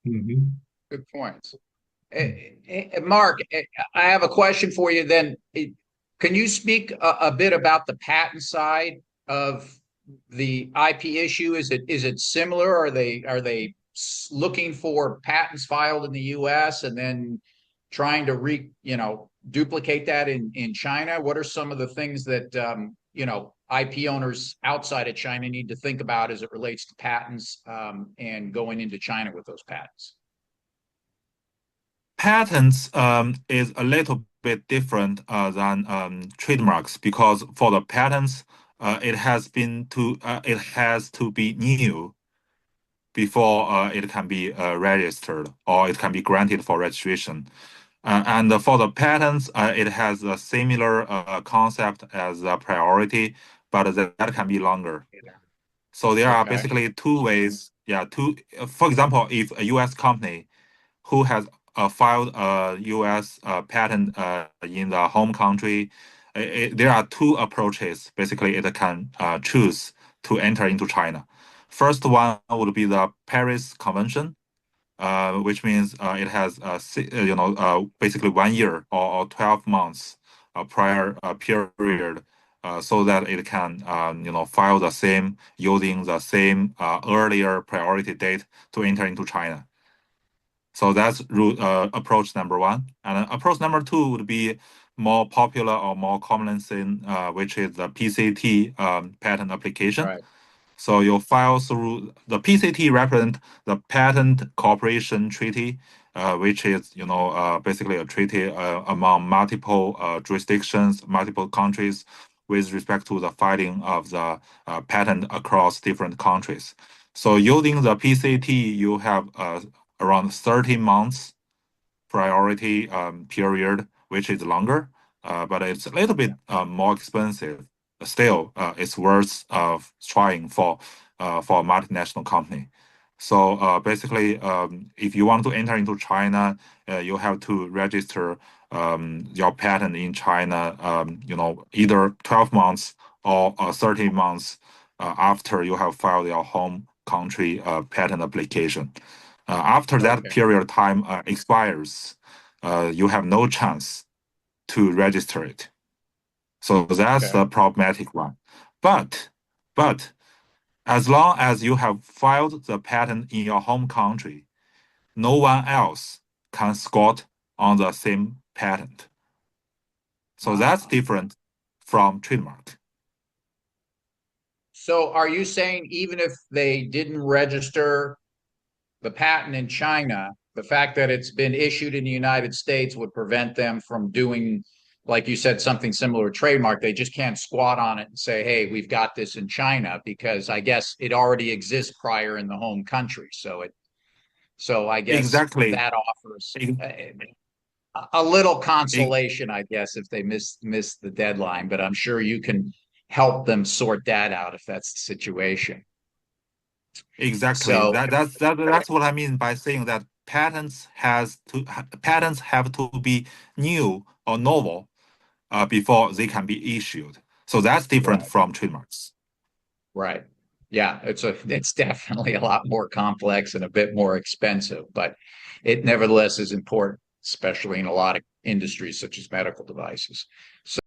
Mhm. Good points. Mark, I have a question for you then. Can you speak a bit about the patent side of the IP issue? Is it similar? Are they looking for patents filed in the US and then trying to duplicate that in China? What are some of the things that IP owners outside of China need to think about as it relates to patents and going into China with those patents? Patents is a little bit different than trademarks because for the patents, it has to be new before it can be registered or it can be granted for registration. And for the patents, it has a similar concept as a priority, but that can be longer. So there are Okay. basically two ways. Yeah, for example, if a U.S. company who has filed a U.S. Patent in the home country, there are two approaches. Basically, it can choose to enter into China. First one would be the Paris Convention, which means it has basically 1 year or 12 months prior period so that it can file the same using the same earlier priority date to enter into China. So that's approach number one. And approach number two would be more popular or more common thing, which is the PCT patent application. Right. So you file through the PCT represent the Patent Cooperation Treaty, which is basically a treaty among multiple jurisdictions, multiple countries, with respect to the filing of the patent across different countries. So using the PCT, you have around 30 months priority period, which is longer, but it's a little bit more expensive. Still, it's worth trying for a multinational company. So basically, if you want to enter into China, you have to register your patent in China. Either 12 months or 30 months after you have filed your home country patent application. After that Okay. period of time expires, you have no chance to register it. So that's Okay. the problematic one. But but as long as you have filed the patent in your home country, no one else can squat on the same patent. So that's Ah. different from trademark. So are you saying even if they didn't register the patent in China, the fact that it's been issued in the United States would prevent them from doing, like you said, something similar to trademark? They just can't squat on it and say, hey, we've got this in China because I guess it already exists prior in the home country. So I guess Exactly. that offers E- a little e- consolation, I guess, if they miss the deadline. But I'm sure you can help them sort that out if that's the situation. Exactly. So That's what I mean by saying that patents have to be new or novel before they can be issued. So that's different right, from trademarks. right. Yeah, it's definitely a lot more complex and a bit more expensive, but it nevertheless is important, especially in a lot of industries such as medical devices. So